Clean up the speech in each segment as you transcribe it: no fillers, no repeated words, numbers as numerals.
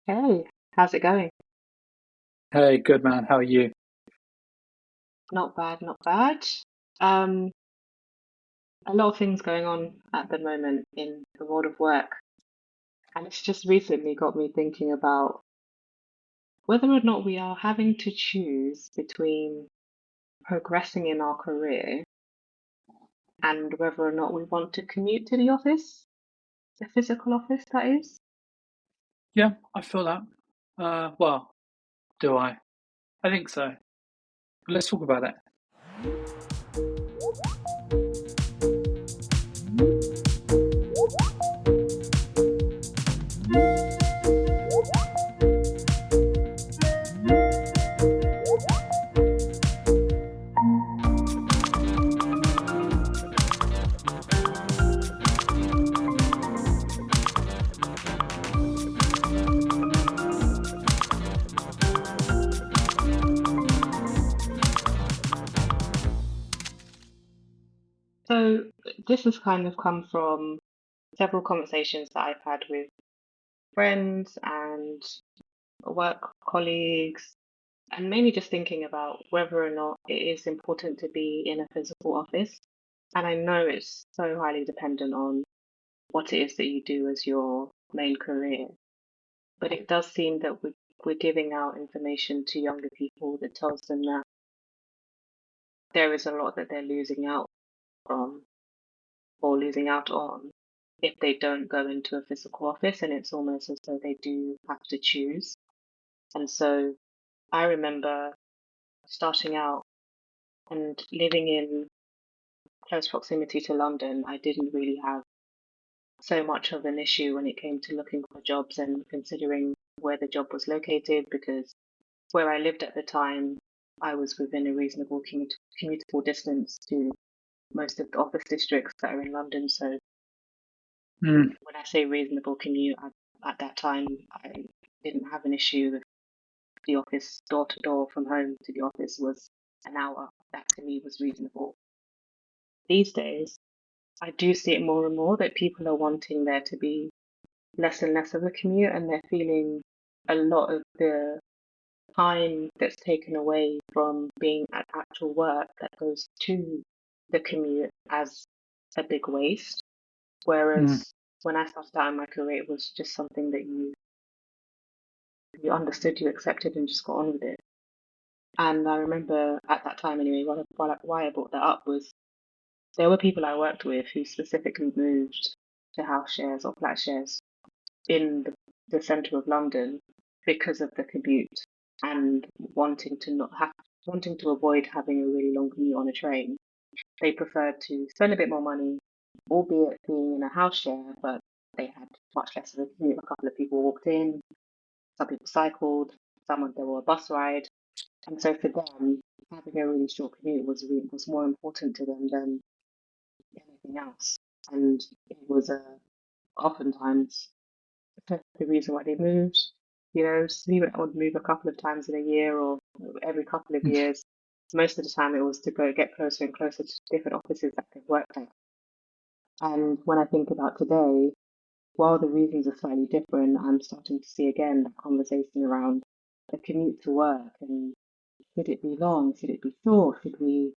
Hey, how's it going? Hey, good man. How are you? Not bad, not bad. Um, a lot of things going on at the moment in the world of work, and it's just recently got me thinking about whether or not we are having to choose between progressing in our career and whether or not we want to commute to the office, the physical office, that is. Yeah, I feel that. Well, do I? I think so. Let's talk about it. So this has kind of come from several conversations that I've had with friends and work colleagues, and mainly just thinking about whether or not it is important to be in a physical office. And I know it's so highly dependent on what it is that you do as your main career, but it does seem that we're giving out information to younger people that tells them that there is a lot that they're losing out from or losing out on if they don't go into a physical office, and it's almost as though they do have to choose. And so I remember starting out and living in close proximity to London, I didn't really have so much of an issue when it came to looking for jobs and considering where the job was located because where I lived at the time, I was within a reasonable commutable distance to most of the office districts that are in London. So Hmm. when I say reasonable commute, at that time, I didn't have an issue with the office door to door from home to the office was an hour. That to me was reasonable. These days, I do see it more and more that people are wanting there to be less and less of a commute, and they're feeling a lot of the time that's taken away from being at actual work that goes to the commute as a big waste. Hmm. Whereas when I started out in my career, it was just something that you understood, you accepted, and just got on with it. And I remember at that time, anyway, why I brought that up was there were people I worked with who specifically moved to house shares or flat shares in the centre of London because of the commute and wanting to avoid having a really long commute on a train. They preferred to spend a bit more money, albeit being in a house share, but they had much less of a commute. A couple of people walked in, some people cycled, there were a bus ride, and so for them, having a really short commute was more important to them than anything else. And it was oftentimes the reason why they moved. You know, Stephen would move a couple of times in a year or every couple of years. Most of the time, it was to go get closer and closer to different offices that they've worked at. And when I think about today, while the reasons are slightly different, I'm starting to see again that conversation around the commute to work and should it be long? Should it be short? Should we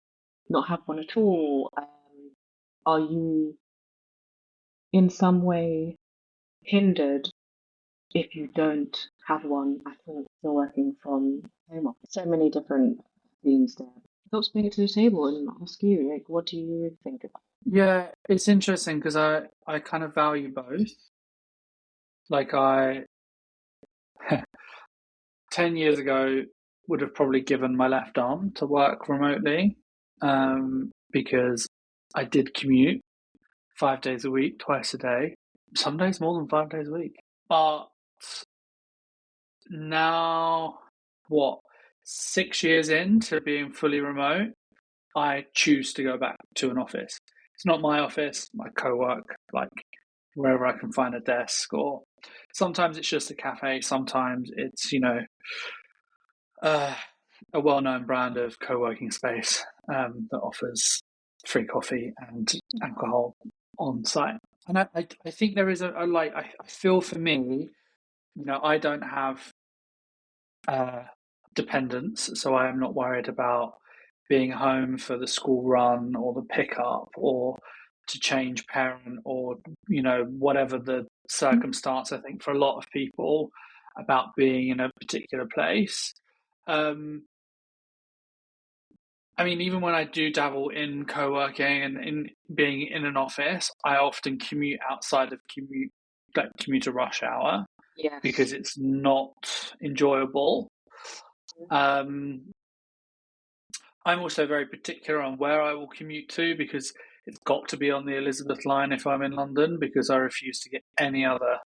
not have one at all? Are you in some way hindered if you don't have one at all, you're working from home office. So many different themes there. I thought to bring it to the table and ask you, like, what do you think about Yeah, it's interesting because I kind of value both. Like I 10 years ago would have probably given my left arm to work remotely, because I did commute 5 days a week, twice a day, some days more than 5 days a week. But now, what, 6 years into being fully remote, I choose to go back to an office. It's not my office, my co-work, like wherever I can find a desk, or sometimes it's just a cafe, sometimes it's, uh, a well-known brand of co-working space that offers free coffee and alcohol on site. And I think there is I feel for me I don't have uh, dependents, so I am not worried about being home for the school run or the pickup or to change parent or whatever the circumstance. I think for a lot of people about being in a particular place. Um, I mean, even when I do dabble in co-working and in being in an office, I often commute outside of commuter rush hour because Yes. it's not enjoyable. Um, I'm also very particular on where I will commute to because it's got to be on the Elizabeth line if I'm in London because I refuse to get any other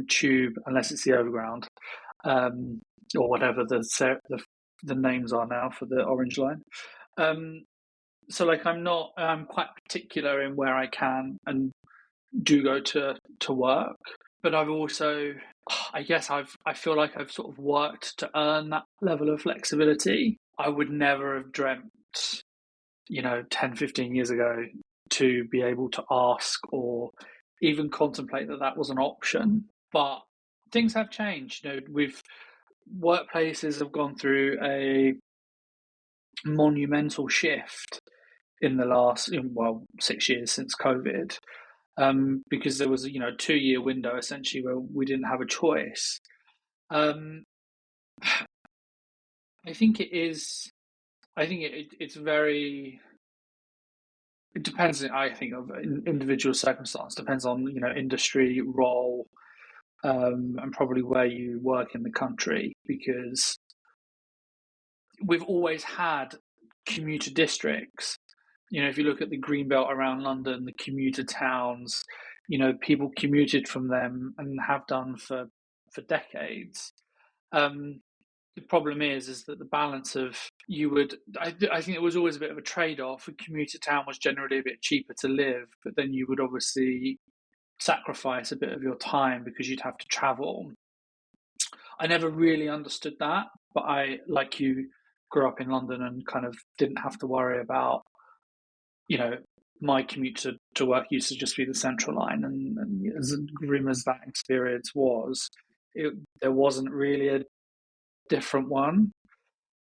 tube unless it's the Overground um, or whatever the names are now for the Orange line. Um, so like I'm quite particular in where I can and do go to work, but I've also I guess I feel like I've sort of worked to earn that level of flexibility. I would never have dreamt, 10, 15 years ago to be able to ask or even contemplate that that was an option. But things have changed. We've workplaces have gone through a monumental shift in the last, 6 years since COVID, because there was a 2 year window essentially where we didn't have a choice. Um, I think it is. I think it's very. It depends. I think of individual circumstance. Depends on industry, role, and probably where you work in the country. Because we've always had commuter districts. If you look at the green belt around London, the commuter towns, people commuted from them and have done for decades. Um, the problem is that the balance of I think it was always a bit of a trade-off. A commuter town was generally a bit cheaper to live, but then you would obviously sacrifice a bit of your time because you'd have to travel. I never really understood that, but I, like you, grew up in London and kind of didn't have to worry about, you know, my commute to work used to just be the central line, and as grim as that experience was, there wasn't really a different one.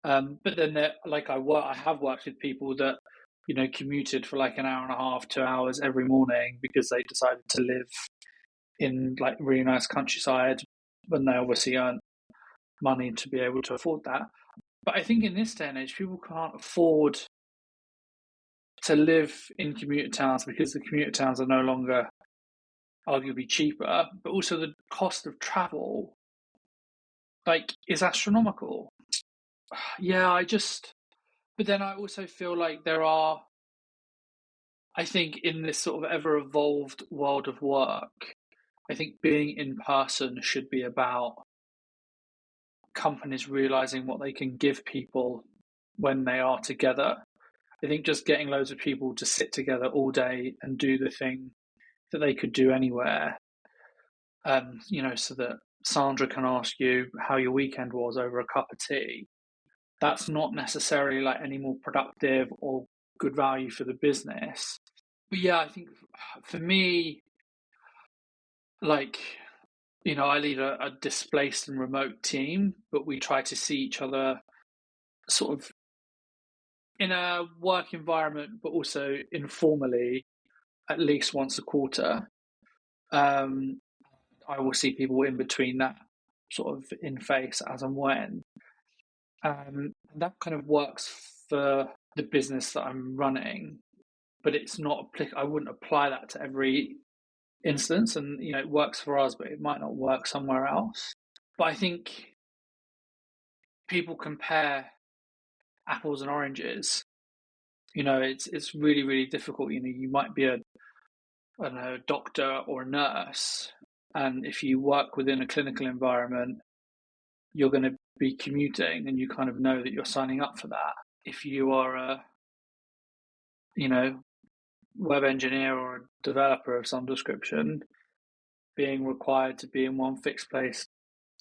But then, I have worked with people that commuted for like an hour and a half, 2 hours every morning because they decided to live in like really nice countryside when they obviously earn money to be able to afford that. But I think in this day and age, people can't afford to live in commuter towns because the commuter towns are no longer arguably cheaper, but also the cost of travel is astronomical. Yeah, but then I also feel like I think in this sort of ever evolved world of work, I think being in person should be about companies realizing what they can give people when they are together. I think just getting loads of people to sit together all day and do the thing that they could do anywhere, so that Sandra can ask you how your weekend was over a cup of tea. That's not necessarily like any more productive or good value for the business. But yeah, I think for me, like, I lead a displaced and remote team, but we try to see each other sort of in a work environment, but also informally at least once a quarter. Um, I will see people in between that, sort of in face as and when. That kind of works for the business that I'm running, but it's not I wouldn't apply that to every instance, and it works for us, but it might not work somewhere else. But I think people compare apples and oranges. It's really, really difficult. You might be I don't know, a doctor or a nurse, and if you work within a clinical environment, you're going to be commuting, and you kind of know that you're signing up for that. If you are a, you know, web engineer or a developer of some description, being required to be in one fixed place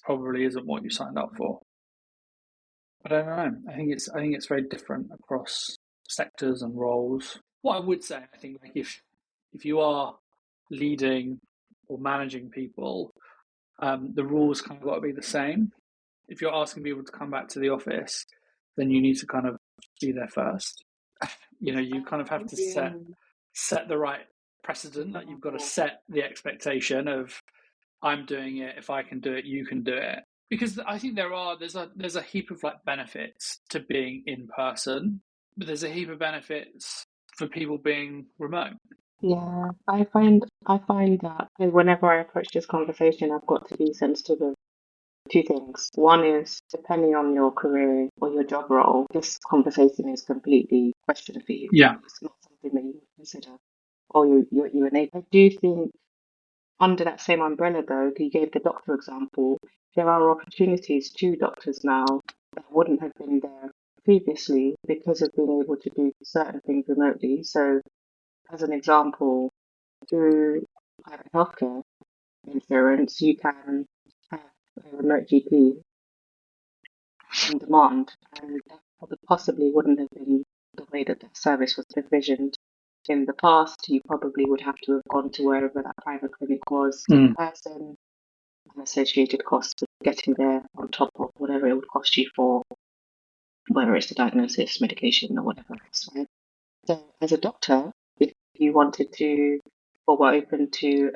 probably isn't what you signed up for. But I don't know. I think it's very different across sectors and roles. What I would say, I think, like if you are leading or managing people, The rules kind of got to be the same. If you're asking people to come back to the office, then you need to kind of be there first. You kind of have to set the right precedent. That you've got to set the expectation of I'm doing it. If I can do it, you can do it. Because I think there's a heap of like benefits to being in person, but there's a heap of benefits for people being remote. Yeah, I find that whenever I approach this conversation, I've got to be sensitive of two things. One is depending on your career or your job role, this conversation is completely questioned for you. Yeah, It's not something that you would consider or you enable. I do think under that same umbrella, though, you gave the doctor example, there are opportunities to doctors now that wouldn't have been there previously because of being able to do certain things remotely. So, as an example, through private healthcare insurance, you can have a remote GP on demand, and that possibly wouldn't have been the way that that service was provisioned in the past. You probably would have to have gone to wherever that private clinic was in mm. person, and associated costs of getting there on top of whatever it would cost you for whether it's the diagnosis, medication, or whatever else. Right? So, as a doctor, if you wanted to, or were open to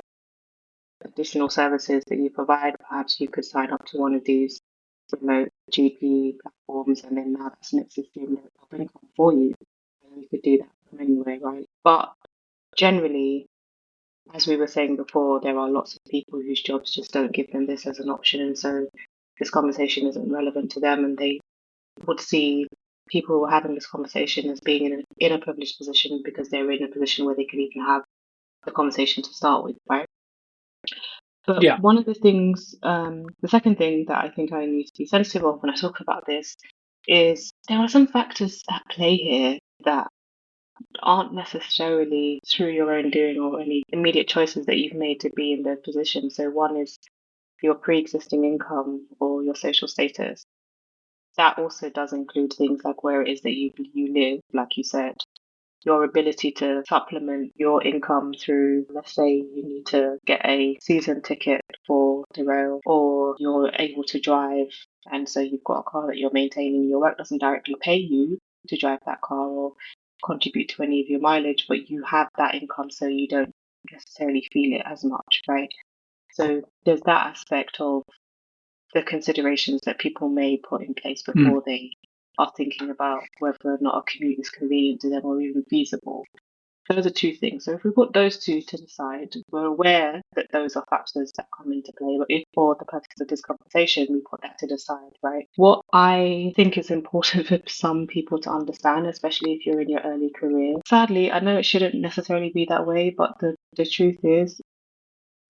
additional services that you provide, perhaps you could sign up to one of these remote GP platforms, and then now that's an extra stream of income for you. And you could do that from anywhere, right? But generally, as we were saying before, there are lots of people whose jobs just don't give them this as an option, and so this conversation isn't relevant to them, and they would see people who are having this conversation as being in a privileged position because they're in a position where they can even have the conversation to start with, right? But Yeah, one of the things, the second thing that I think I need to be sensitive of when I talk about this is there are some factors at play here that aren't necessarily through your own doing or any immediate choices that you've made to be in the position. So one is your pre-existing income or your social status. That also does include things like where it is that you live, like you said, your ability to supplement your income through, let's say you need to get a season ticket for the rail, or you're able to drive, and so you've got a car that you're maintaining. Your work doesn't directly pay you to drive that car or contribute to any of your mileage, but you have that income so you don't necessarily feel it as much, right? So there's that aspect of the considerations that people may put in place mm. before they are thinking about whether or not a commute is convenient to them or even feasible. Those are two things. So if we put those two to the side, we're aware that those are factors that come into play. But if for the purpose of this conversation, we put that to the side, right? What I think is important for some people to understand, especially if you're in your early career, sadly, I know it shouldn't necessarily be that way, but the truth is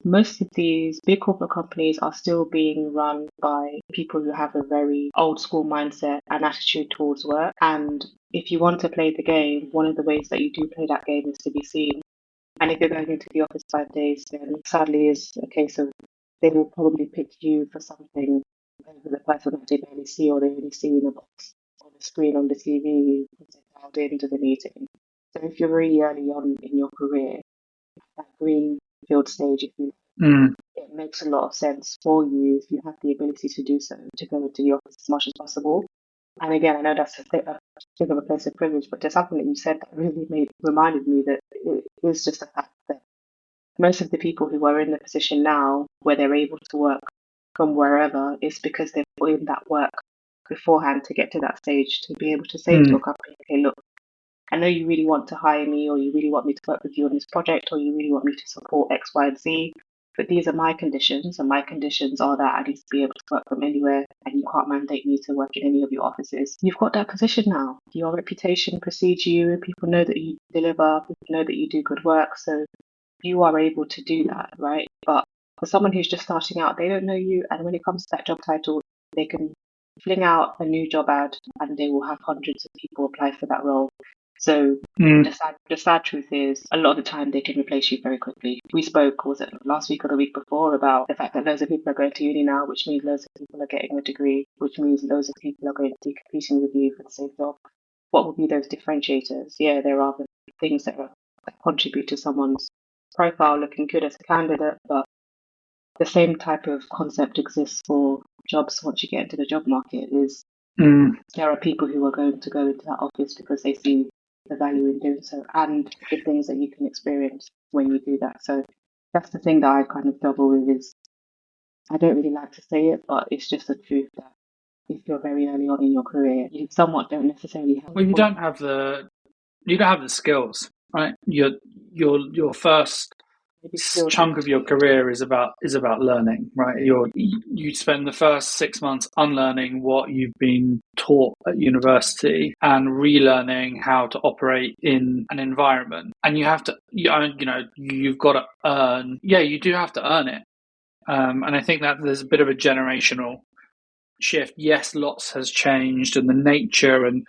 most of these big corporate companies are still being run by people who have a very old school mindset and attitude towards work. And if you want to play the game, one of the ways that you do play that game is to be seen. And if you're going into the office 5 days, then sadly is a case of they will probably pick you for something over the person that they barely see or they only see in a box on the screen on the TV because they dialed into the meeting. So if you're really early on in your career, that green field stage, if you Mm. it makes a lot of sense for you if you have the ability to do so, to go into the office as much as possible. And again, I know that's a bit of a place of privilege, but there's something that you said that really reminded me that it is just a fact that most of the people who are in the position now where they're able to work from wherever is because they've put in that work beforehand to get to that stage to be able to say to a Mm. company, okay, look, I know you really want to hire me, or you really want me to work with you on this project, or you really want me to support X, Y, and Z. But these are my conditions, and my conditions are that I need to be able to work from anywhere, and you can't mandate me to work in any of your offices. You've got that position now. Your reputation precedes you. People know that you deliver. People know that you do good work. So you are able to do that, right? But for someone who's just starting out, they don't know you. And when it comes to that job title, they can fling out a new job ad and they will have hundreds of people apply for that role. So Mm. the sad truth is a lot of the time they can replace you very quickly. We spoke, was it last week or the week before, about the fact that loads of people are going to uni now, which means loads of people are getting a degree, which means loads of people are going to be competing with you for the same job. What would be those differentiators? Yeah, there are the things that contribute to someone's profile looking good as a candidate, but the same type of concept exists for jobs once you get into the job market. Is Mm. there are people who are going to go into that office because they see the value in doing so and the things that you can experience when you do that. So that's the thing that I kind of double with is I don't really like to say it, but it's just the truth that if you're very early on in your career, you somewhat don't necessarily have Well, you don't have the skills, right? Your first maybe skills and chunk of your experience. career is about learning, right? You spend the first 6 months unlearning what you've been taught at university and relearning how to operate in an environment. And you have to, you've got to earn. Yeah, you do have to earn it. And I think that there's a bit of a generational shift. Yes, lots has changed, and the nature, and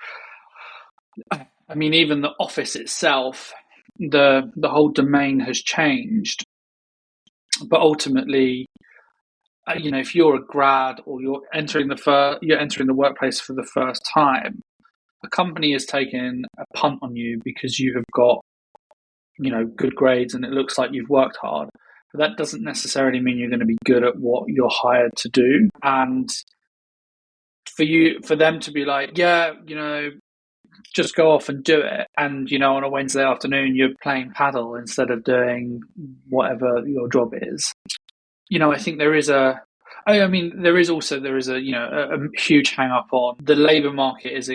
I mean, even the office itself, the whole domain has changed. But ultimately, if you're a grad or you're entering the workplace for the first time, a company is taking a punt on you because you have got good grades and it looks like you've worked hard. But that doesn't necessarily mean you're going to be good at what you're hired to do. And for them to be like, yeah, just go off and do it. And, on a Wednesday afternoon, you're playing paddle instead of doing whatever your job is. I think there is a huge hang up on the labor market is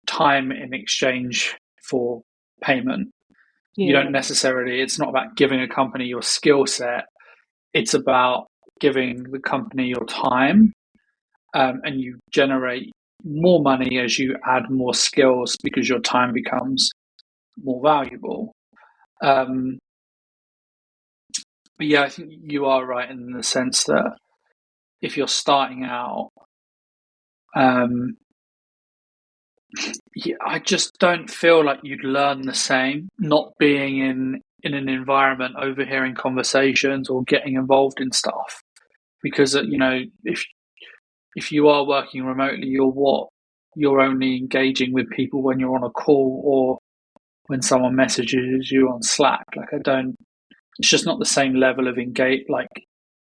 time in exchange for payment. You Yeah, don't necessarily, it's not about giving a company your skill set. It's about giving the company your time, and you generate more money as you add more skills because your time becomes more valuable. Um, but yeah, I think you are right in the sense that if you're starting out, um, yeah, I just don't feel like you'd learn the same not being in an environment, overhearing conversations or getting involved in stuff. Because if you are working remotely, you're only engaging with people when you're on a call or when someone messages you on Slack. Like I don't, it's just not the same level of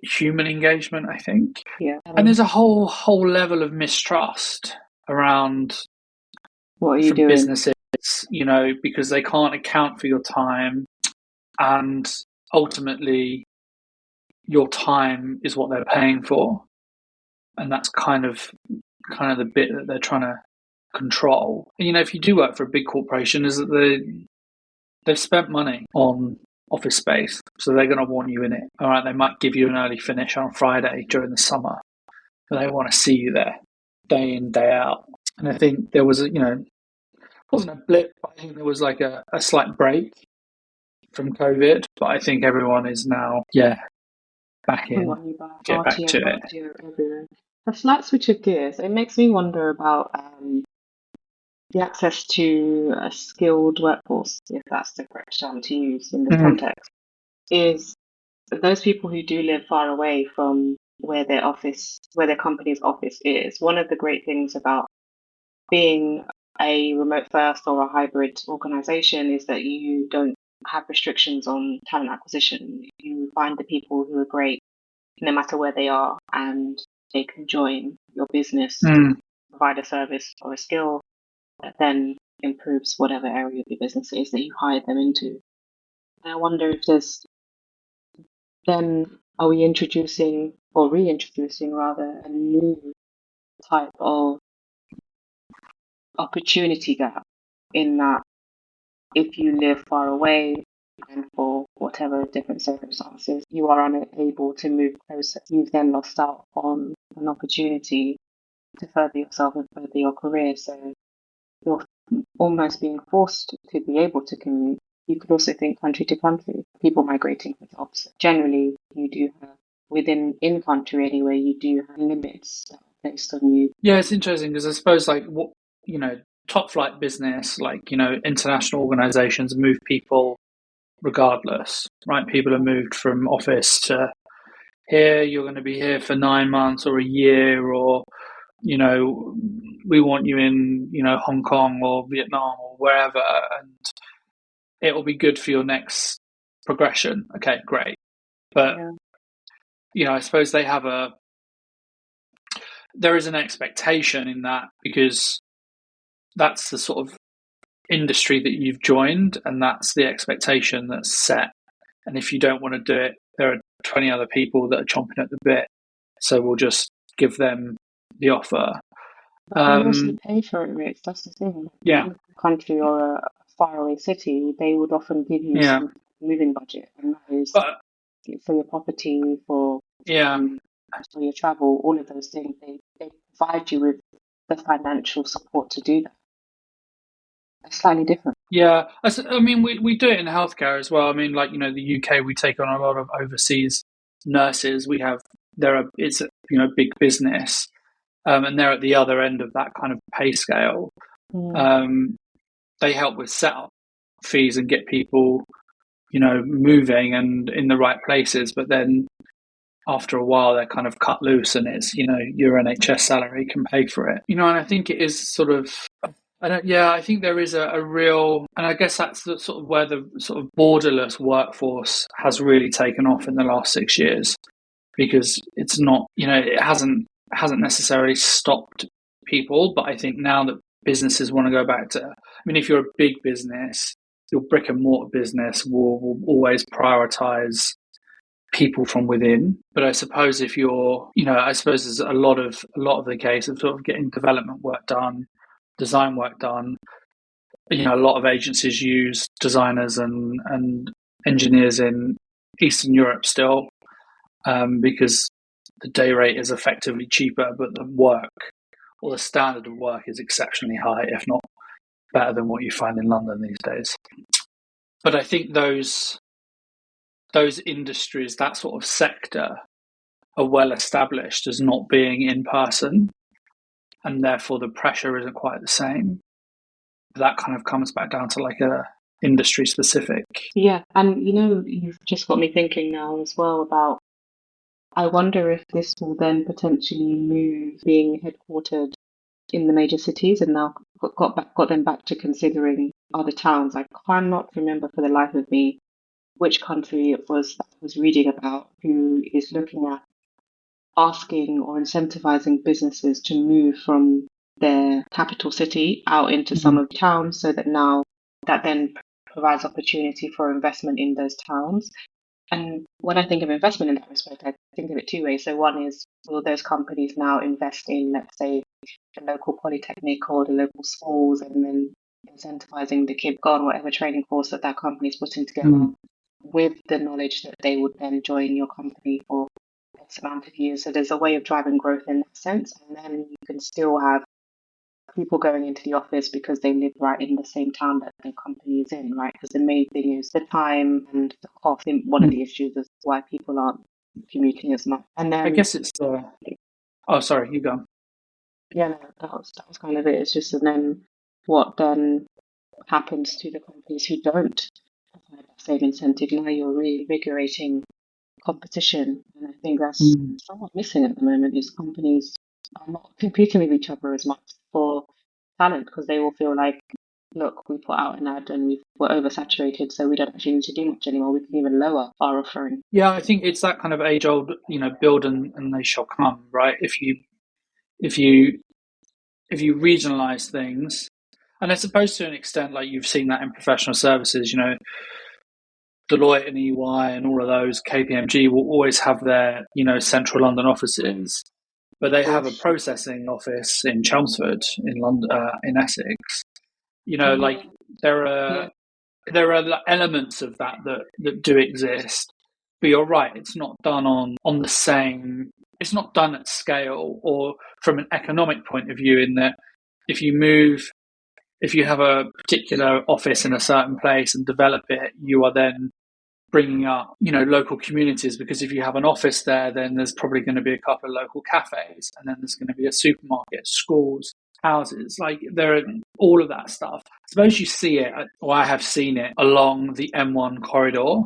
human engagement, I think. yeah. And there's a whole level of mistrust around What are you from doing? businesses, because they can't account for your time, and ultimately your time is what they're paying for, and that's kind of the bit that they're trying to control. And, if you do work for a big corporation, is that they've spent money on office space, so they're going to want you in it. All right, they might give you an early finish on Friday during the summer, but they want to see you there day in, day out. And I think there was it wasn't a blip, but I think there was like a slight break from COVID. But I think everyone is now, back in, What you buy get back to it. RTO everywhere. A slight switch of gears. It makes me wonder about the access to a skilled workforce, if that's the correct term to use in this Mm, context. Is those people who do live far away from where their company's office is. One of the great things about being a remote first or a hybrid organization is that you don't have restrictions on talent acquisition. You find the people who are great no matter where they are and they can join your business to mm. provide a service or a skill that then improves whatever area of your business is that you hired them into. And I wonder if there's then are we introducing or reintroducing rather a new type of opportunity gap in that if you live far away and for whatever different circumstances you are unable to move closer, you've then lost out on an opportunity to further yourself and further your career. So you're almost being forced to be able to commute. You could also think country to country, people migrating for jobs. Generally, you do have, within in country anyway, you do have limits that are placed on you. Yeah, it's interesting because I suppose top flight business, international organizations move people regardless, right? People are moved from office to here. You're going to be here for 9 months or a year, or we want you in Hong Kong or Vietnam or wherever, and it will be good for your next progression. Okay, great. But Yeah. I suppose there is an expectation in that, because that's the sort of industry that you've joined, and that's the expectation that's set. And if you don't want to do it, there are 20 other people that are chomping at the bit. So we'll just give them the offer. But they'll also pay for it, Rich. That's the thing. If you Yeah, live in a country or a faraway city, they would often give you yeah, some moving budget, and that is but for your property, yeah, um, for your travel, all of those things. They provide you with the financial support to do that. It's slightly different. yeah. I mean, we do it in healthcare as well. I mean, like, the UK, we take on a lot of overseas nurses. It's a big business, and they're at the other end of that kind of pay scale. Mm. Um, they help with setup fees and get people, moving and in the right places. But then after a while, they're kind of cut loose, and it's, your NHS salary can pay for it. And I think it is sort of. I think there is a real, and I guess that's the sort of where the sort of borderless workforce has really taken off in the last 6 years, because it's not, it hasn't necessarily stopped people, but I think now that businesses want to go back to, I mean, if you're a big business, your brick and mortar business will always prioritize people from within. But I suppose if you're, I suppose there's a lot of the case of sort of getting development work done, design work done. A lot of agencies use designers and engineers in Eastern Europe still, because the day rate is effectively cheaper, but the work, or the standard of work, is exceptionally high, if not better than what you find in London these days. But I think those industries, that sort of sector, are well established as not being in person, and therefore the pressure isn't quite the same. That kind of comes back down to like a industry specific. Yeah, and you've just got me thinking now as well about. I wonder if this will then potentially move being headquartered in the major cities, and now got them back to considering other towns. I cannot remember for the life of me which country it was that I was reading about, who is looking at asking or incentivizing businesses to move from their capital city out into some Mm. of the towns, so that now that then provides opportunity for investment in those towns. And when I think of investment in that respect, I think of it two ways. So one is, will those companies now invest in, let's say, the local polytechnic or the local schools, and then incentivizing the kid go on whatever training course that that company is putting together, Mm. with the knowledge that they would then join your company for X amount of years. So there's a way of driving growth in that sense. And then you can still have people going into the office because they live right in the same town that the company is in, right? Because the main thing is the time and the cost. One of Mm. the issues is why people aren't commuting as much. And I then, guess it's the. Oh, sorry, you go. yeah, no, that was kind of it. It's just, and then what then happens to the companies who don't provide that same incentive? Now you're reinvigorating competition, and I think that's Mm. somewhat missing at the moment. Is companies are not competing with each other as much for talent, because they will feel like, look, we put out an ad and we're oversaturated, so we don't actually need to do much anymore. We can even lower our offering. Yeah, I think it's that kind of age old, build and they shall come, right? If you regionalize things, and I suppose to an extent, like you've seen that in professional services, Deloitte and EY and all of those, KPMG will always have their, central London offices, but Of they have a course. processing office in Chelmsford, in London, in Essex. Like Yeah, there yeah, are elements of that do exist, but you're right. It's not done on the same. It's not done at scale or from an economic point of view. In that, if you move, if you have a particular office in a certain place and develop it, you are then bringing up, local communities, because if you have an office there, then there's probably going to be a couple of local cafes, and then there's going to be a supermarket, schools, houses, like there are all of that stuff. I suppose you see it, or I have seen it, along the M1 corridor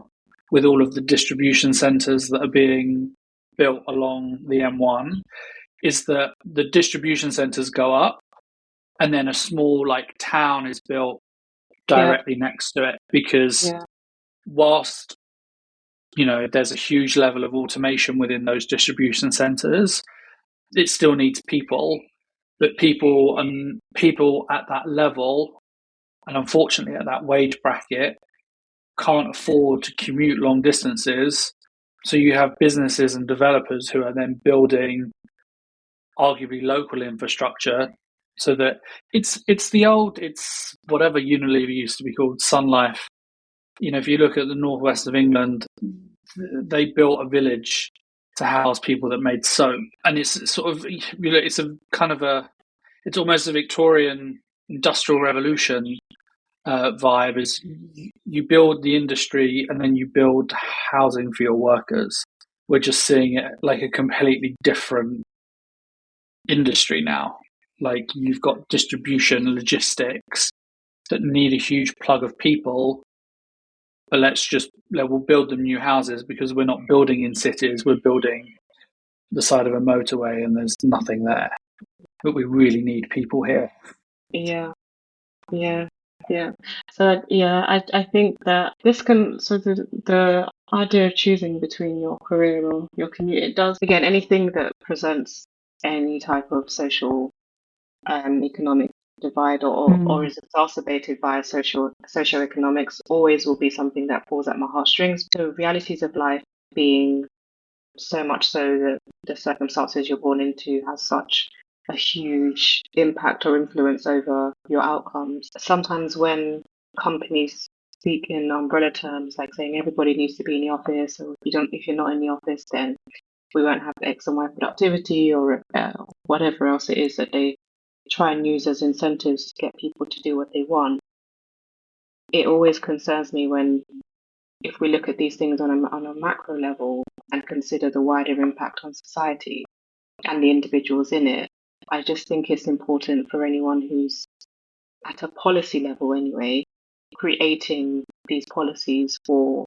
with all of the distribution centres that are being built along the M1, is that the distribution centres go up and then a small like town is built yeah, directly next to it, because yeah, whilst there's a huge level of automation within those distribution centers. It still needs people, but people at that level, and unfortunately at that wage bracket, can't afford to commute long distances. So you have businesses and developers who are then building arguably local infrastructure, so that it's whatever Unilever used to be called, Sun Life. If you look at the northwest of England, they built a village to house people that made soap, and it's sort of it's a kind of it's almost a Victorian industrial revolution vibe. Is you build the industry and then you build housing for your workers. We're just seeing it like a completely different industry now. Like you've got distribution, logistics that need a huge plug of people, but we'll build them new houses because we're not building in cities. We're building the side of a motorway and there's nothing there. But we really need people here. Yeah, yeah, yeah. So yeah, I think that this can the idea of choosing between your career or your commute, it does again anything that presents any type of social economic divide or Mm. is exacerbated by socioeconomics always will be something that pulls at my heartstrings. So realities of life being so much so that the circumstances you're born into has such a huge impact or influence over your outcomes. Sometimes when companies speak in umbrella terms, like saying everybody needs to be in the office, or if you're not in the office, then we won't have X and Y productivity, or whatever else it is that they try and use as incentives to get people to do what they want. It always concerns me when, if we look at these things on a macro level and consider the wider impact on society and the individuals in it, I just think it's important for anyone who's at a policy level anyway, creating these policies for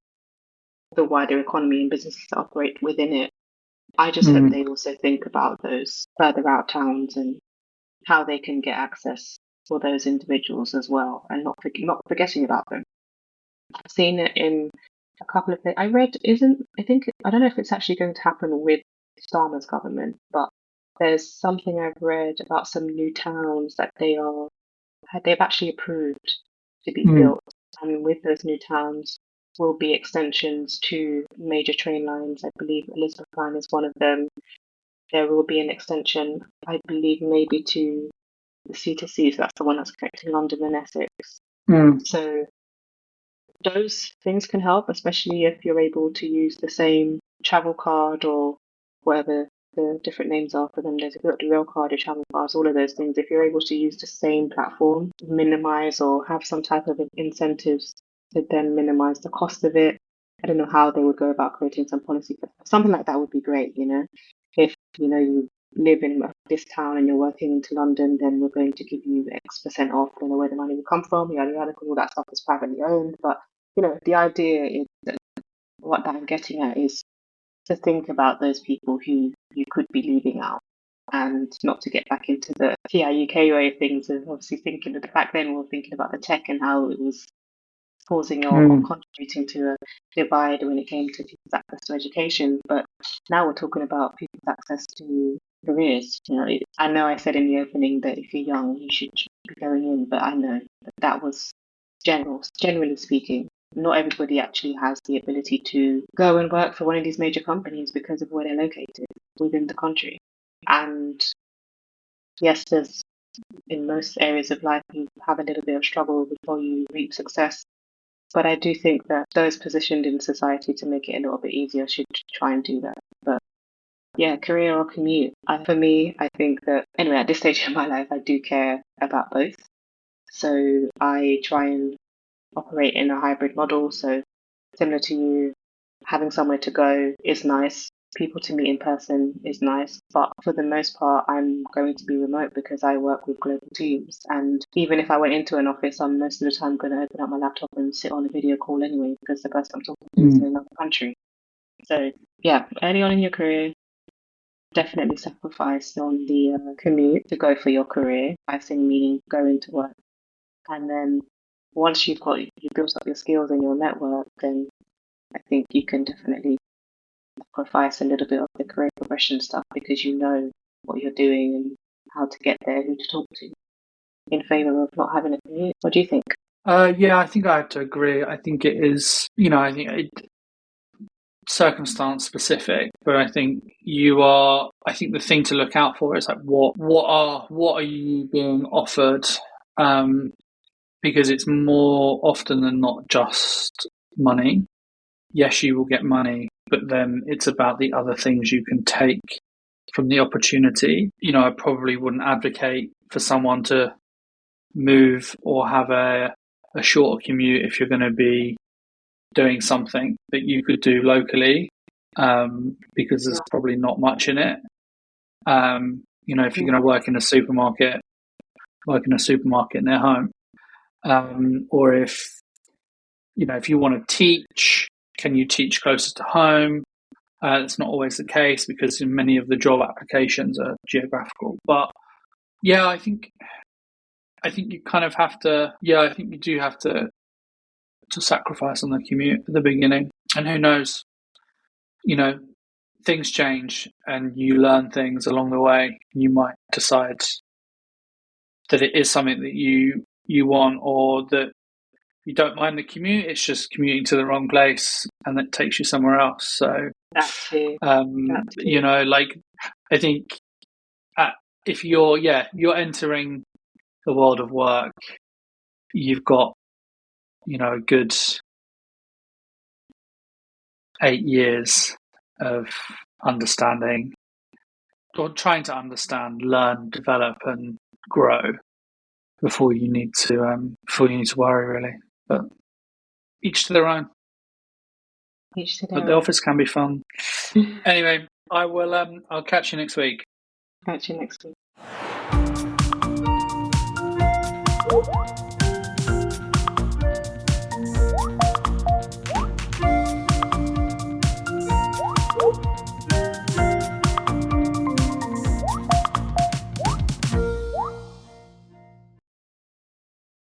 the wider economy and businesses that operate within it. I just hope Mm. they also think about those further out towns and how they can get access for those individuals as well, and not forgetting about them. I've seen it in a couple of things. I don't know if it's actually going to happen with Starmer's government, but there's something I've read about some new towns that they've actually approved to be Mm. built, and with those new towns will be extensions to major train lines. I believe Elizabeth Line is one of them. There will be an extension, I believe, maybe to the C2C, so that's the one that's connecting London and Essex. Mm. So those things can help, especially if you're able to use the same travel card or whatever the different names are for them. There's a rail card, a travel cards, all of those things. If you're able to use the same platform, minimize or have some type of incentives to then minimize the cost of it. I don't know how they would go about creating some policy, but something like that would be great, If, you live in this town and you're working into London, then we're going to give you X% off. I don't know where the money will come from, yada yada, because all that stuff is privately owned. But the idea is that what I'm getting at is to think about those people who you could be leaving out, and not to get back into the TIUK way of things of obviously thinking that back then we were thinking about the tech and how it was causing or Mm. contributing to a divide when it came to people's access to education. But now we're talking about people's access to careers. I know I said in the opening that if you're young, you should be going in, but I know that was generally speaking. Not everybody actually has the ability to go and work for one of these major companies because of where they're located within the country. And yes, there's in most areas of life, you have a little bit of struggle before you reach success. But I do think that those positioned in society to make it a little bit easier should try and do that. But yeah, career or commute. For me, I think that anyway, at this stage of my life, I do care about both. So I try and operate in a hybrid model. So similar to you, having somewhere to go is nice. People to meet in person is nice, but for the most part, I'm going to be remote because I work with global teams. And even if I went into an office, I'm most of the time going to open up my laptop and sit on a video call anyway because the person I'm talking to is in Mm. another country. So, yeah, early on in your career, definitely sacrifice on the commute to go for your career. I think meaning going to work. And then once you built up your skills and your network, then I think you can definitely sacrifice a little bit of the career progression stuff because you know what you're doing and how to get there, who to talk to, in favour of not having a commute. What do you think? Yeah, I think I have to agree. I think it is, I think circumstance specific, but I think I think the thing to look out for is like what are you being offered? Because it's more often than not just money. Yes, you will get money, but then it's about the other things you can take from the opportunity. I probably wouldn't advocate for someone to move or have a shorter commute if you're going to be doing something that you could do locally, because there's probably not much in it. If you're going to work in a supermarket near home, or if you want to teach, can you teach closer to home? It's not always the case because many of the job applications are geographical. But yeah, I think you kind of have to. Yeah, I think you do have to sacrifice on the commute at the beginning. And who knows, things change and you learn things along the way. You might decide that it is something that you want, or that you don't mind the commute. It's just commuting to the wrong place and that takes you somewhere else. So That too. That too. I think if you're entering the world of work, you've got a good 8 years of understanding, or trying to understand, learn, develop, and grow before you need to worry, really. But each to their own. Each to But their the own. office can be fun. Anyway, I will. I'll catch you next week. Catch you next week.